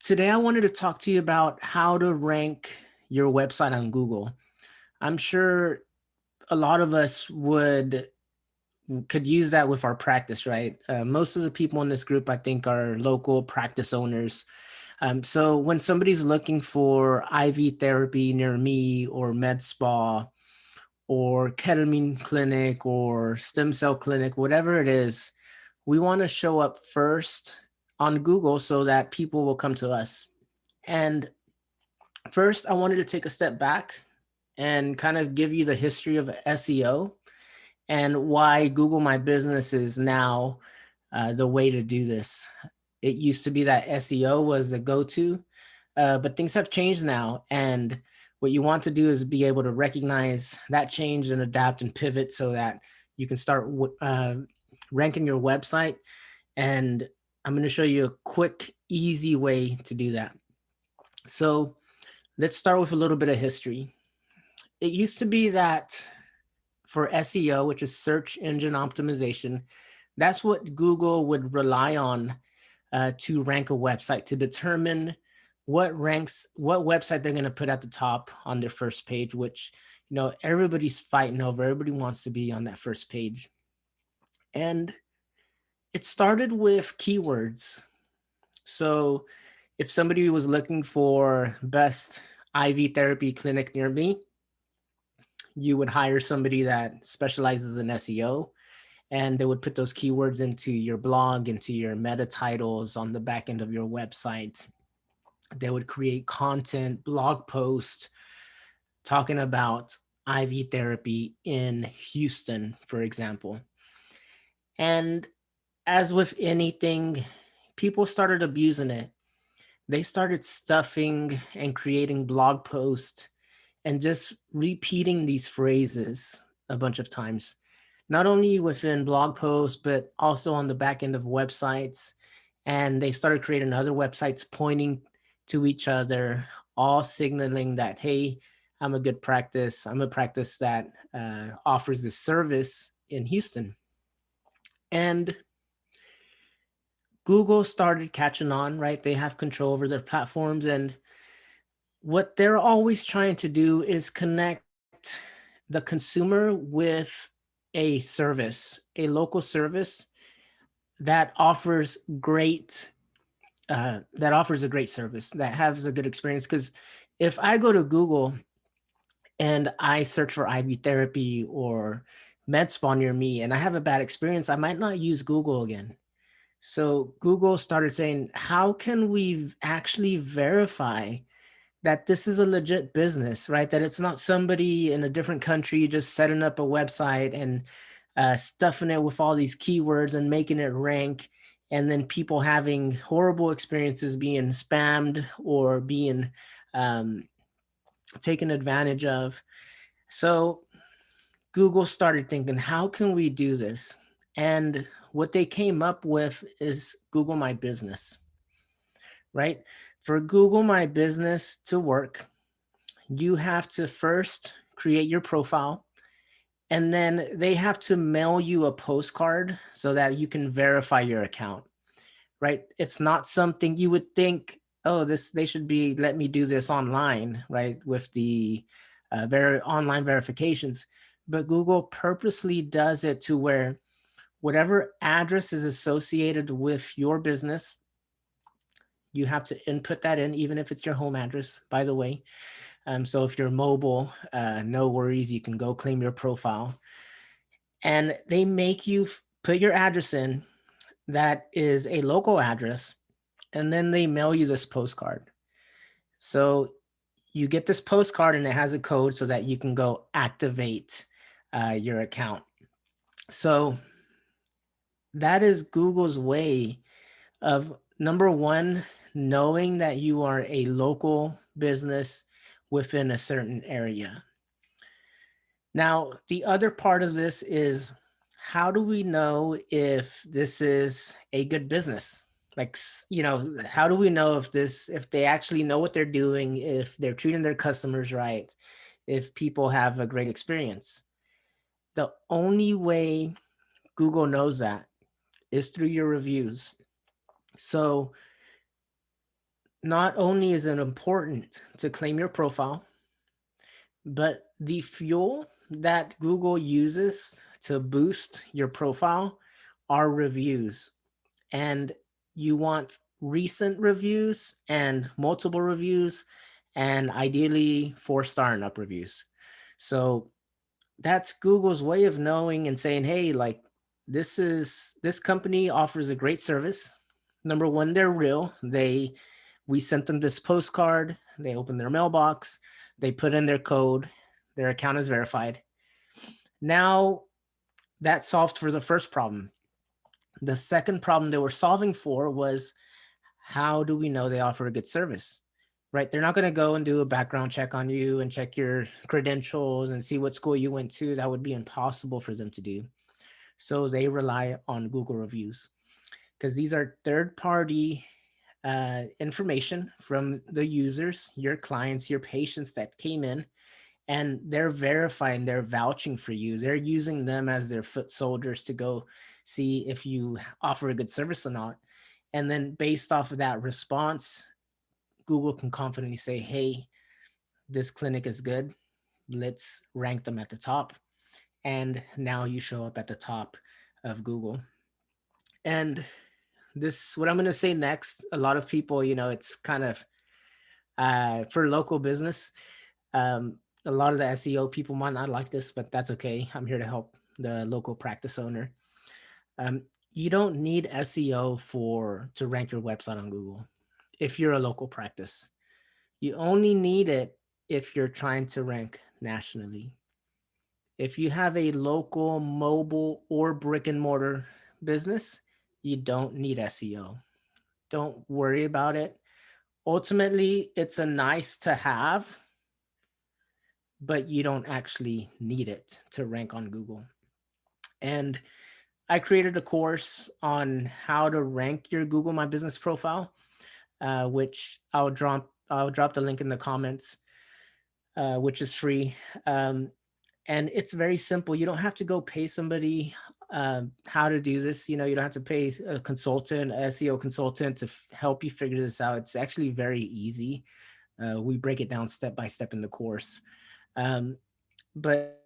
Today, I wanted to talk to you about how to rank your website on Google. I'm sure a lot of us could use that with our practice, right? Most of the people in this group, I think, are local practice owners. So when somebody's looking for IV therapy near me, or med spa, or ketamine clinic, or stem cell clinic, whatever it is, we want to show up first on Google so that people will come to us. And first, I wanted to take a step back and kind of give you the history of SEO and why Google My Business is now the way to do this. It used to be that SEO was the go-to, but things have changed now. And what you want to do is be able to recognize that change and adapt and pivot so that you can start ranking your website. And I'm going to show you a quick, easy way to do that. So let's start with a little bit of history. It used to be that for SEO, which is search engine optimization, that's what Google would rely on to rank a website, to determine what website they're going to put at the top on their first page, which, everybody's fighting over. Everybody wants to be on that first page. And it started with keywords. So if somebody was looking for best IV therapy clinic near me, you would hire somebody that specializes in SEO, and they would put those keywords into your blog, into your meta titles on the back end of your website. They would create content, blog posts talking about IV therapy in Houston, for example. And as with anything, people started abusing it. They started stuffing and creating blog posts and just repeating these phrases a bunch of times, not only within blog posts, but also on the back end of websites. And they started creating other websites pointing to each other, all signaling that, hey, I'm a good practice. I'm a practice that offers this service in Houston. And Google started catching on, right? They have control over their platforms. And what they're always trying to do is connect the consumer with a service, a local service that offers great that offers a great service, that has a good experience. Because if I go to Google and I search for IV therapy or med spa near me and I have a bad experience, I might not use Google again. So Google started saying, how can we actually verify that this is a legit business, right? That it's not somebody in a different country just setting up a website and stuffing it with all these keywords and making it rank, and then people having horrible experiences being spammed or being um, taken advantage of. So Google started thinking, how can we do this? And what they came up with is Google My Business, right? For Google My Business to work, you have to first create your profile, and then they have to mail you a postcard so that you can verify your account, right? It's not something you would think, oh, this, they should be, let me do this online, right? With the very online verifications. But Google purposely does it to where whatever address is associated with your business, you have to input that in, even if it's your home address, by the way. So if you're mobile, no worries, you can go claim your profile. And they make you put your address in that is a local address, and then they mail you this postcard. So you get this postcard and it has a code so that you can go activate your account. So that is Google's way of, number one, knowing that you are a local business within a certain area. Now, the other part of this is, how do we know if this is a good business? Like, how do we know if they actually know what they're doing, if they're treating their customers right, if people have a great experience? The only way Google knows that is through your reviews. So not only is it important to claim your profile, but the fuel that Google uses to boost your profile are reviews. And you want recent reviews and multiple reviews, and ideally 4-star and up reviews. So that's Google's way of knowing and saying, hey, like this company offers a great service. Number one, they're real. We sent them this postcard, they opened their mailbox, they put in their code, their account is verified. Now that solved for the first problem. The second problem they were solving for was, how do we know they offer a good service? Right? They're not going to go and do a background check on you and check your credentials and see what school you went to. That would be impossible for them to do. So they rely on Google reviews, because these are third party information from the users, your clients, your patients that came in, and they're verifying, they're vouching for you. They're using them as their foot soldiers to go see if you offer a good service or not. And then based off of that response, Google can confidently say, hey, this clinic is good. Let's rank them at the top. And now you show up at the top of Google. And this, what I'm going to say next, a lot of people, it's kind of for local business. A lot of the SEO people might not like this, but that's okay. I'm here to help the local practice owner. Um, you don't need SEO to rank your website on Google if you're a local practice. You only need it if you're trying to rank nationally. If you have a local, mobile, or brick and mortar business, you don't need SEO. Don't worry about it. Ultimately, it's a nice to have, but you don't actually need it to rank on Google. And I created a course on how to rank your Google My Business profile, which I'll drop the link in the comments, which is free. And it's very simple. You don't have to go pay somebody how to do this. You don't have to pay a consultant, a SEO consultant, to help you figure this out. It's actually very easy. We break it down step by step in the course. But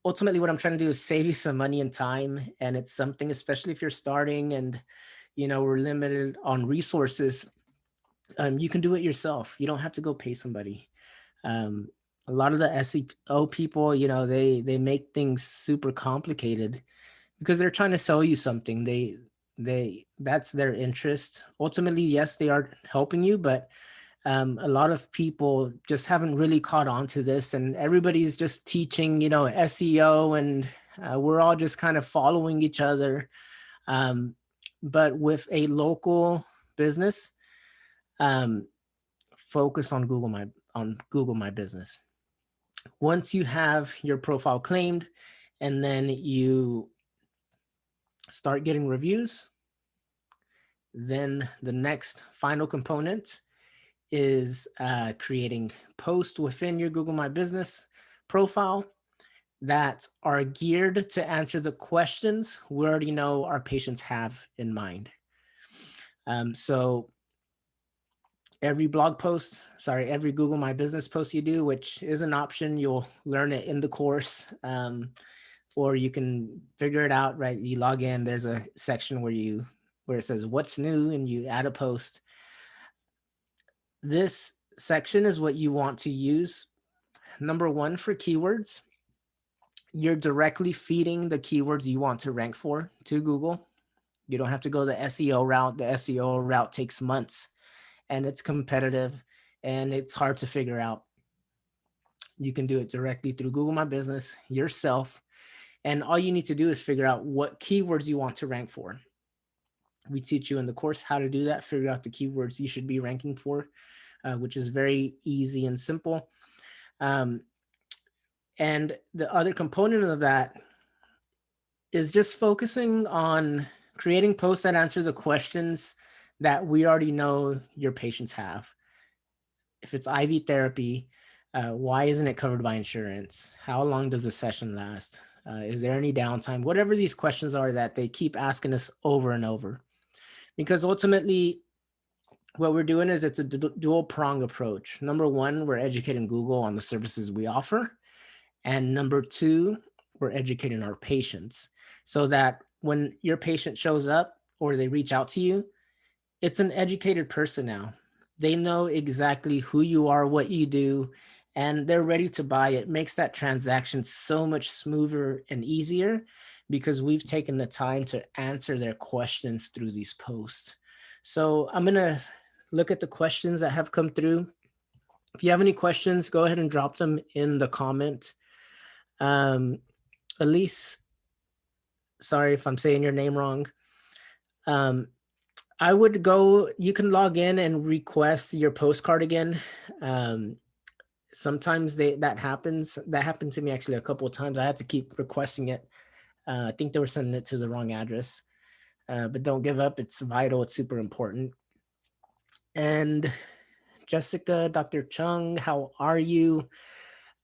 ultimately, what I'm trying to do is save you some money and time. And it's something, especially if you're starting and we're limited on resources. You can do it yourself. You don't have to go pay somebody. Um, a lot of the SEO people, they make things super complicated because they're trying to sell you something. That's their interest. Ultimately, yes, they are helping you, but a lot of people just haven't really caught on to this, and everybody's just teaching, SEO, and we're all just kind of following each other. But with a local business, um, focus on Google My Business. Once you have your profile claimed, and then you start getting reviews, then the next final component is creating posts within your Google My Business profile that are geared to answer the questions we already know our patients have in mind. So every every Google My Business post you do, which is an option, you'll learn it in the course, or you can figure it out, right? You log in, there's a section where it says what's new, and you add a post. This section is what you want to use. Number one, for keywords, you're directly feeding the keywords you want to rank for to Google. You don't have to go the SEO route. The SEO route takes months, and it's competitive, and it's hard to figure out. You can do it directly through Google My Business yourself. And all you need to do is figure out what keywords you want to rank for. We teach you in the course how to do that, figure out the keywords you should be ranking for, which is very easy and simple. And the other component of that is just focusing on creating posts that answer the questions that we already know your patients have. If it's IV therapy, why isn't it covered by insurance? How long does the session last? Is there any downtime? Whatever these questions are that they keep asking us over and over. Because ultimately, what we're doing is it's a dual prong approach. Number one, we're educating Google on the services we offer. And number two, we're educating our patients so that when your patient shows up or they reach out to you, it's an educated person now. They know exactly who you are, what you do, and they're ready to buy. It makes that transaction so much smoother and easier because we've taken the time to answer their questions through these posts. So I'm going to look at the questions that have come through. If you have any questions, go ahead and drop them in the comment. Elise, sorry if I'm saying your name wrong. I would go, you can log in and request your postcard again. Sometimes that happens. That happened to me actually a couple of times. I had to keep requesting it. I think they were sending it to the wrong address. But don't give up. It's vital. It's super important. And Jessica, Dr. Chung, how are you?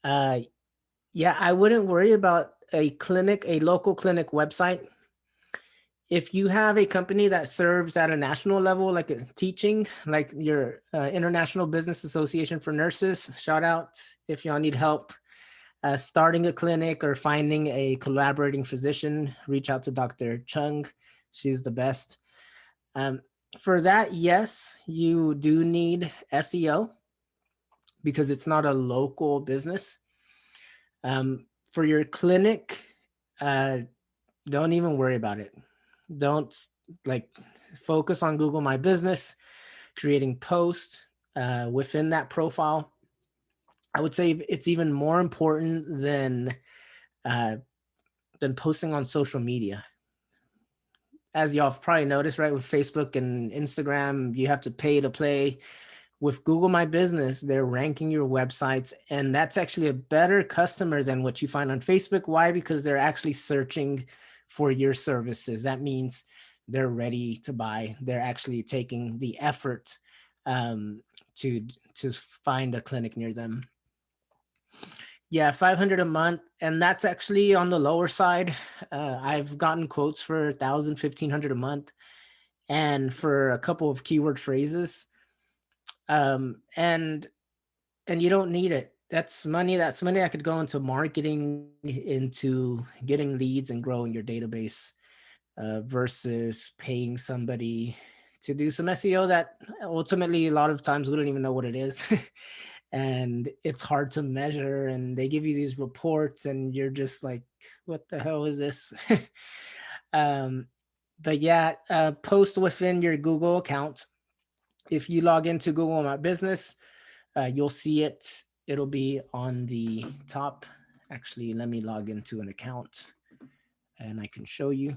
Yeah, I wouldn't worry about a local clinic website. If you have a company that serves at a national level, like teaching, like your International Business Association for Nurses, shout out if y'all need help starting a clinic or finding a collaborating physician, reach out to Dr. Chung. She's the best. For that, yes, you do need SEO because it's not a local business. For your clinic, don't even worry about it. Don't focus on Google My Business, creating posts within that profile. I would say it's even more important than posting on social media. As y'all have probably noticed, right, with Facebook and Instagram, you have to pay to play. With Google My Business, they're ranking your websites, and that's actually a better customer than what you find on Facebook. Why? Because they're actually searching for your services. That means they're ready to buy. They're actually taking the effort to find a clinic near them. Yeah, $500 a month, and that's actually on the lower side. I've gotten quotes for $1,000, $1,500 a month, and for a couple of keyword phrases. And you don't need it. That's money that could go into marketing, into getting leads and growing your database, versus paying somebody to do some SEO that ultimately a lot of times we don't even know what it is. And it's hard to measure, and they give you these reports and you're just like, what the hell is this? But yeah, post within your Google account. If you log into Google My Business, you'll see it. It'll be on the top. Actually, let me log into an account and I can show you.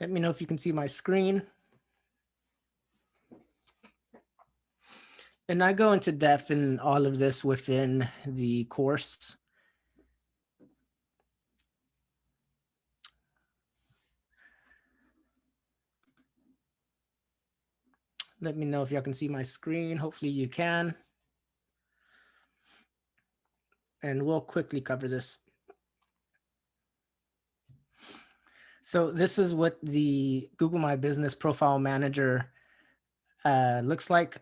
Let me know if you can see my screen. And I go into depth in all of this within the course. Let me know if y'all can see my screen. Hopefully you can. And we'll quickly cover this. So this is what the Google My Business Profile Manager looks like.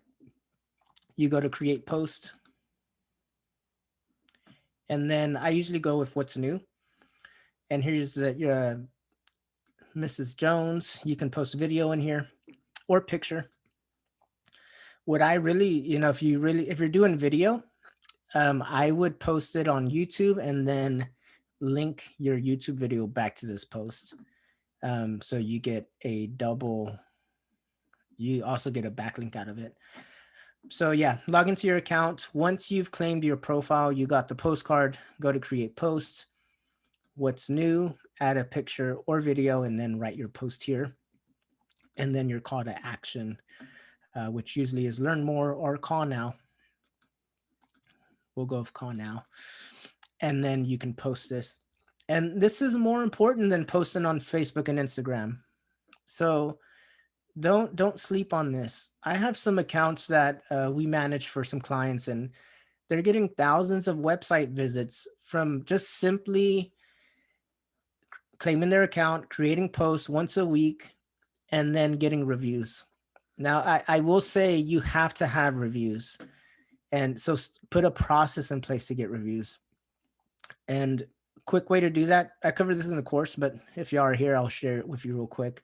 You go to create post. And then I usually go with what's new. And here's the Mrs. Jones. You can post a video in here or picture. What I really, if you're doing video, I would post it on YouTube and then link your YouTube video back to this post. So you get you also get a backlink out of it. So yeah, log into your account. Once you've claimed your profile, you got the postcard, go to create post. What's new, add a picture or video, and then write your post here. And then your call to action, which usually is learn more or call now. we'll go with call now. And then you can post this. And this is more important than posting on Facebook and Instagram. So don't sleep on this. I have some accounts that we manage for some clients, and they're getting thousands of website visits from just simply claiming their account, creating posts once a week, and then getting reviews. Now, I will say you have to have reviews. And so put a process in place to get reviews. And quick way to do that, I cover this in the course, but if you are here, I'll share it with you real quick.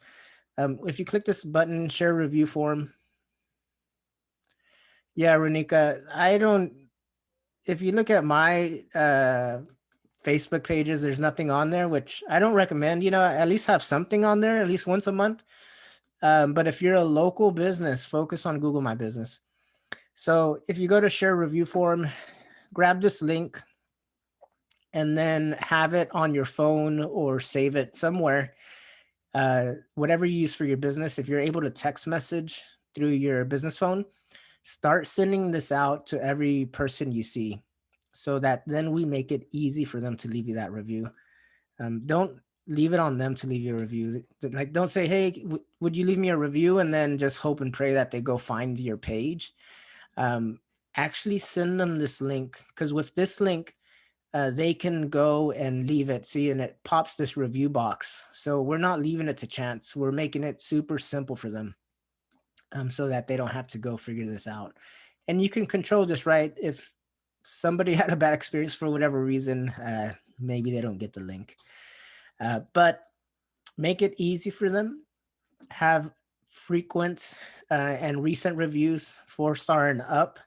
If you click this button, share review form. Yeah, Renika, if you look at my Facebook pages, there's nothing on there, which I don't recommend. At least have something on there at least once a month. But if you're a local business, focus on Google My Business. So if you go to share review form, grab this link and then have it on your phone or save it somewhere. Whatever you use for your business, if you're able to text message through your business phone, start sending this out to every person you see so that then we make it easy for them to leave you that review. Don't leave it on them to leave you a review. Like, don't say, hey, would you leave me a review? And then just hope and pray that they go find your page. Actually send them this link, because with this link, they can go and leave it. See, and it pops this review box. So we're not leaving it to chance. We're making it super simple for them, so that they don't have to go figure this out. And you can control this, right? If somebody had a bad experience for whatever reason, maybe they don't get the link. But make it easy for them. Have frequent and recent reviews, 4-star and up.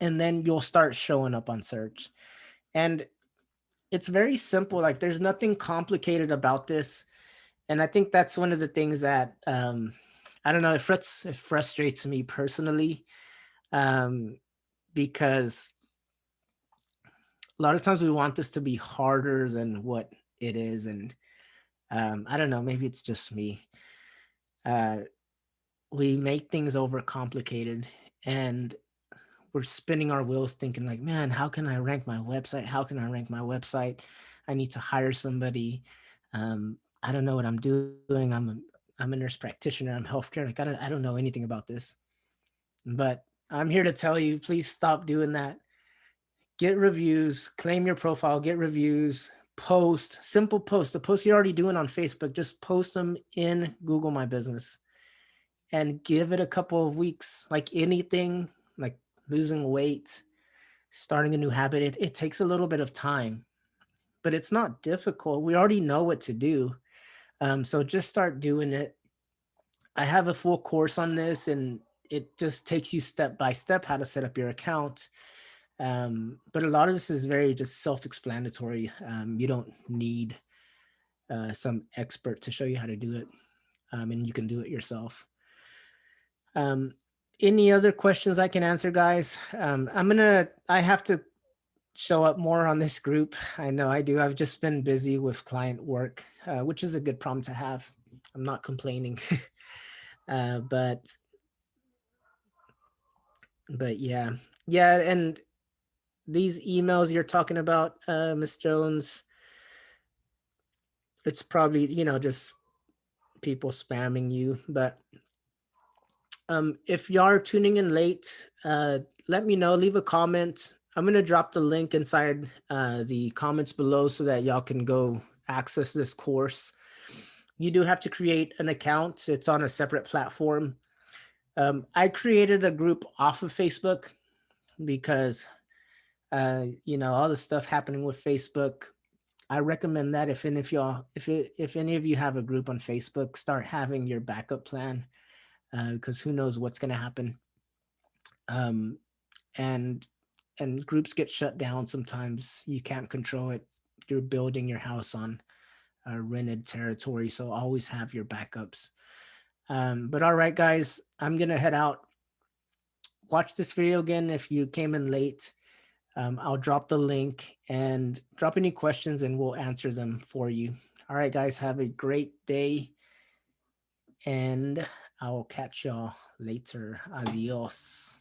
And then you'll start showing up on search. And it's very simple. Like, there's nothing complicated about this. And I think that's one of the things that, I don't know, it frustrates me personally, because a lot of times we want this to be harder than what it is. And I don't know, maybe it's just me. We make things overcomplicated, and we're spinning our wheels thinking like, man, how can I rank my website? How can I rank my website? I need to hire somebody. I don't know what I'm doing. I'm a nurse practitioner. I'm healthcare. Like, I don't know anything about this. But I'm here to tell you, please stop doing that. Get reviews, claim your profile, get reviews, post, simple post. The post you're already doing on Facebook, just post them in Google My Business and give it a couple of weeks. Like anything, like losing weight, starting a new habit, it takes a little bit of time, but it's not difficult. We already know what to do. So just start doing it. I have a full course on this, and it just takes you step by step how to set up your account. But a lot of this is very just self-explanatory. You don't need some expert to show you how to do it, and you can do it yourself. Any other questions I can answer, guys? I have to show up more on this group. I know I do. I've just been busy with client work, which is a good problem to have. I'm not complaining. But yeah. And these emails you're talking about, Miss Jones, it's probably, just people spamming you. But if you are tuning in late, let me know. Leave a comment. I'm going to drop the link inside the comments below so that y'all can go access this course. You do have to create an account. It's on a separate platform. I created a group off of Facebook because, all the stuff happening with Facebook. I recommend that if any of you have a group on Facebook, start having your backup plan, because who knows what's going to happen. And groups get shut down sometimes. You can't control it. You're building your house on rented territory, so always have your backups. But all right, guys, I'm gonna head out. Watch this video again if you came in late. I'll drop the link and drop any questions and we'll answer them for you. All right, guys, have a great day, and I will catch y'all later. Adios.